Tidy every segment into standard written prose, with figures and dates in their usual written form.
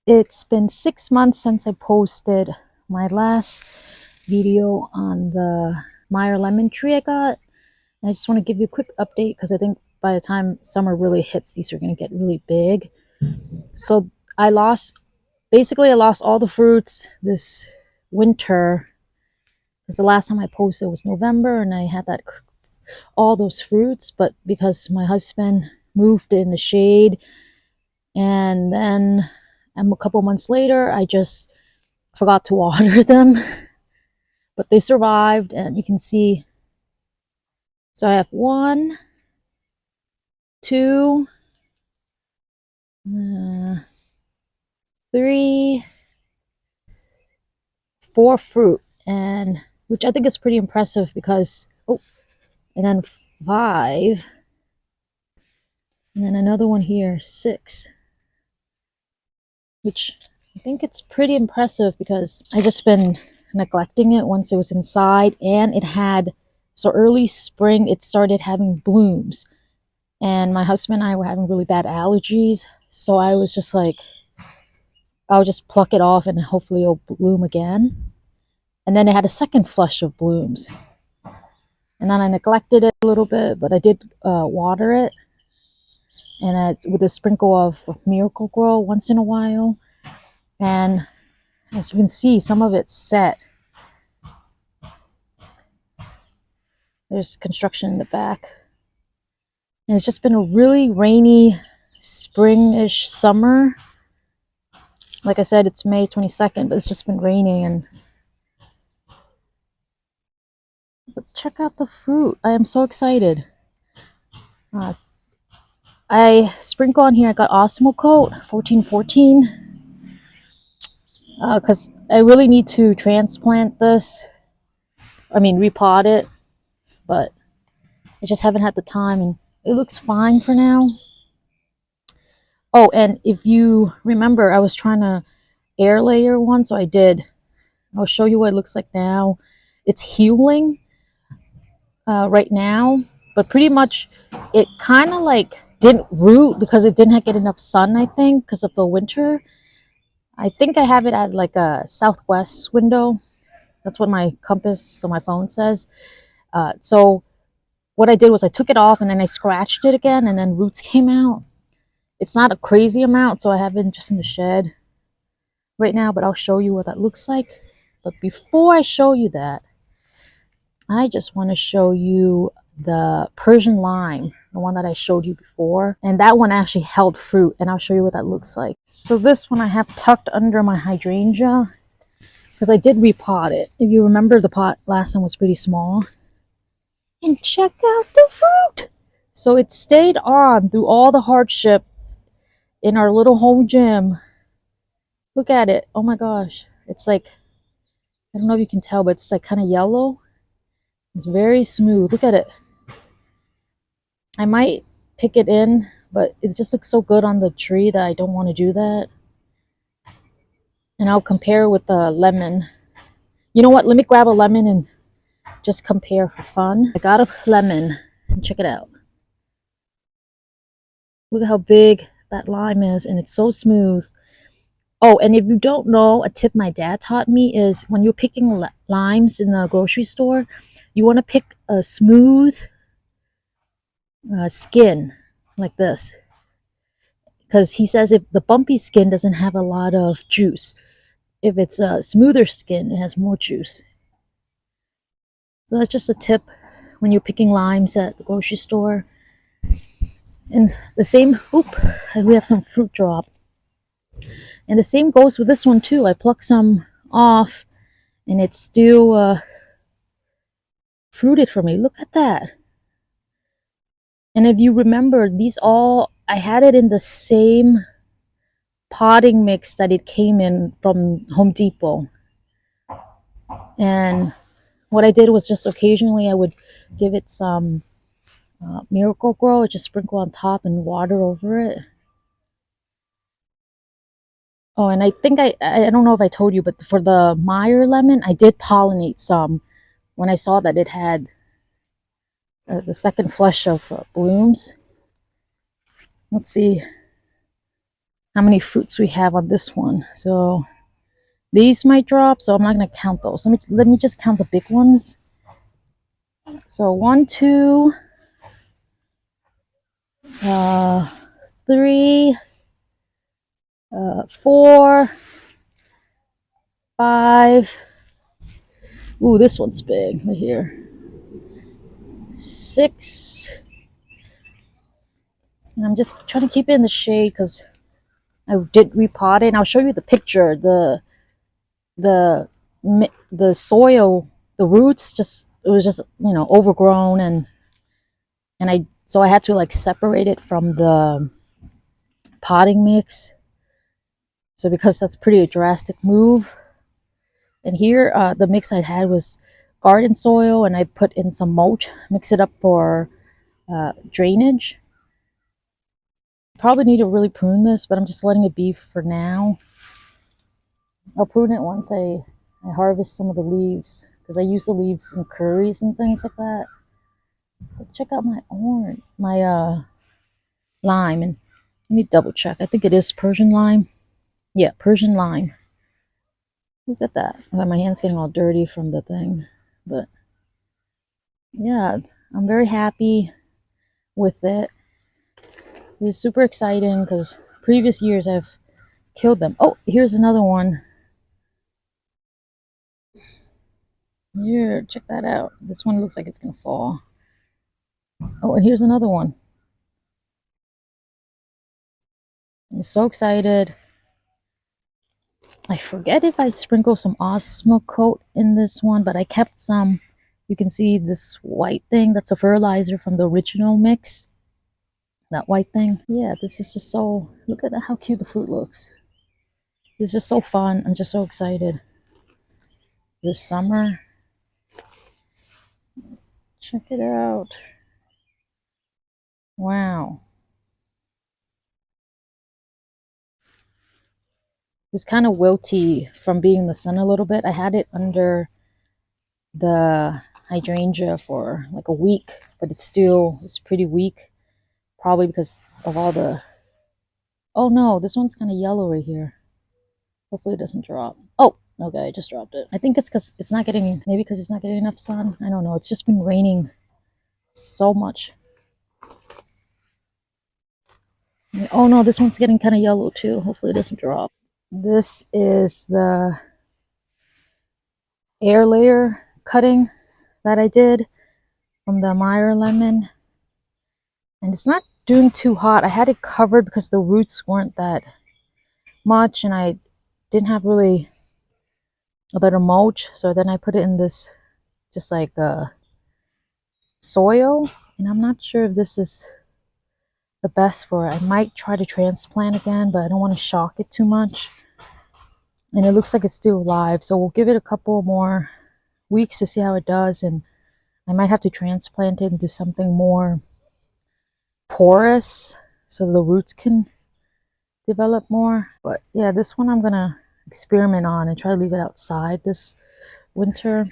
It's been 6 months since I posted my last video on the Meyer lemon tree I got. And I just want to give you a quick update because I think by the time summer really hits, these are going to get really big. So I lost all the fruits this winter because the last time I posted was November and I had all those fruits, but because my husband moved in the shade and then a couple months later I just forgot to water them, but they survived, and you can see. So I have 1, 2, 3, 4 fruit, and which I think is pretty impressive because and then 5, and then another one here, 6, which I think it's pretty impressive because I just been neglecting it once it was inside, and it had, so early spring it started having blooms, and my husband and I were having really bad allergies, so I was just like, I'll just pluck it off and hopefully it'll bloom again. And then it had a second flush of blooms, and then I neglected it a little bit, but I did water it, and with a sprinkle of Miracle Grow once in a while. And as you can see, some of it's set. There's construction in the back. And it's just been a really rainy spring-ish summer. Like I said, it's May 22nd, but it's just been raining. But check out the fruit. I am so excited. I sprinkle on here, I got Osmo Coat 1414 because I really need to transplant this. I mean, repot it, but I just haven't had the time, and it looks fine for now. Oh, and if you remember, I was trying to air layer one, so I did. I'll show you what it looks like now. It's healing right now, but pretty much it kind of like didn't root because it didn't get enough sun, I think, because of the winter. I think I have it at like a southwest window. That's what my compass on my phone says. So what I did was I took it off and then I scratched it again, and then roots came out. It's not a crazy amount, so I have it just in the shed right now, but I'll show you what that looks like. But before I show you that, I just want to show you the Persian lime, the one that I showed you before, and that one actually held fruit, and I'll show you what that looks like. So this one I have tucked under my hydrangea because I did repot it. If you remember, the pot last time was pretty small. And check out the fruit. So it stayed on through all the hardship in our little home gym. Look at it. Oh my gosh. It's like, I don't know if you can tell, but it's like kind of yellow. It's very smooth. Look at it. I might pick it in, but it just looks so good on the tree that I don't want to do that. And I'll compare with the lemon. You know what? Let me grab a lemon and just compare for fun. I got a lemon, and check it out. Look at how big that lime is, and it's so smooth. Oh, and if you don't know, a tip my dad taught me is when you're picking limes in the grocery store, you want to pick a smooth skin like this, because he says if the bumpy skin doesn't have a lot of juice, if it's a smoother skin, it has more juice. So that's just a tip when you're picking limes at the grocery store. And the same, we have some fruit drop. And the same goes with this one too. I plucked some off and it's still fruited for me. Look at that. And if you remember, I had it in the same potting mix that it came in from Home Depot. And what I did was just occasionally I would give it some Miracle Grow, just sprinkle on top and water over it. Oh, and I think I don't know if I told you, but for the Meyer lemon, I did pollinate some when I saw that it had the second flush of blooms. Let's see how many fruits we have on this one. So these might drop, so I'm not gonna count those. Let me just count the big ones. So 1, 2, 3, 4, 5. Ooh, this one's big right here. 6. And I'm just trying to keep it in the shade because I did repot it. And I'll show you the picture. The soil, the roots, just it was just overgrown, and I had to like separate it from the potting mix. So because that's pretty a drastic move. And here the mix I had was garden soil, and I put in some mulch, mix it up for drainage. Probably need to really prune this, but I'm just letting it be for now. I'll prune it once I harvest some of the leaves, because I use the leaves in curries and things like that. But check out my lime, and let me double check. I think it is Persian lime. Yeah, Persian lime. Look at that. My hand's getting all dirty from the thing, but yeah, I'm very happy with it. It's super exciting because previous years I've killed them. Oh, here's another one. Here, check that out. This one looks like it's gonna fall. Oh, and here's another one. I'm so excited. I forget if I sprinkle some Osmocote in this one, but I kept some. You can see this white thing. That's a fertilizer from the original mix. That white thing. Yeah, this is just so... Look at how cute the fruit looks. It's just so fun. I'm just so excited. This summer. Check it out. Wow. It's kind of wilty from being in the sun a little bit. I had it under the hydrangea for like a week, but it's pretty weak. Probably because of all the... Oh no, this one's kind of yellow right here. Hopefully it doesn't drop. Oh, okay, I just dropped it. I think it's because it's not getting... Maybe because it's not getting enough sun. I don't know. It's just been raining so much. Oh no, this one's getting kind of yellow too. Hopefully it doesn't drop. This is the airlayer cutting that I did from the Meyer Lemon. And it's not doing too hot. I had it covered because the roots weren't that much, and I didn't have really a lot of mulch. So then I put it in this just like soil. And I'm not sure if this is the best for it. I might try to transplant again, but I don't want to shock it too much. And it looks like it's still alive, so we'll give it a couple more weeks to see how it does, and I might have to transplant it into something more porous so the roots can develop more. But yeah, this one I'm gonna experiment on and try to leave it outside this winter.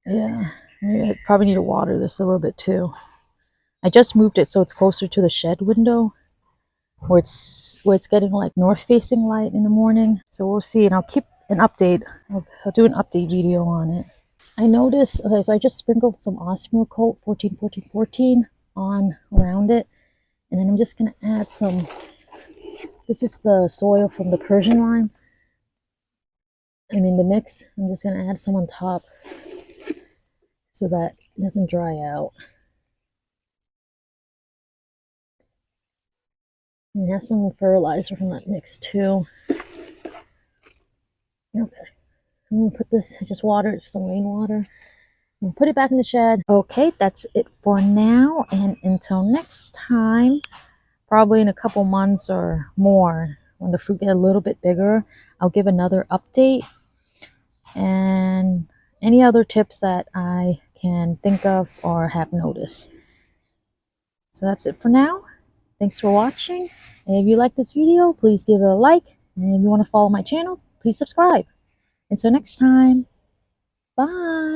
Yeah, maybe I probably need to water this a little bit too. I just moved it so it's closer to the shed window, where it's getting like north facing light in the morning. So we'll see, and I'll keep an update. I'll do an update video on it. I noticed, okay, so I just sprinkled some Osmocote 14-14-14 on around it, and then I'm just gonna add some... This is the soil from the Persian lime. I mean the mix. I'm just gonna add some on top so that it doesn't dry out. And it has some fertilizer from that mix too. Okay, I'm gonna put this, just water it, some rainwater, and put it back in the shed. Okay, that's it for now, and until next time, probably in a couple months or more, when the fruit get a little bit bigger, I'll give another update and any other tips that I can think of or have noticed. So that's it for now. Thanks for watching, and if you like this video, please give it a like, and if you want to follow my channel, please subscribe. Until next time, bye.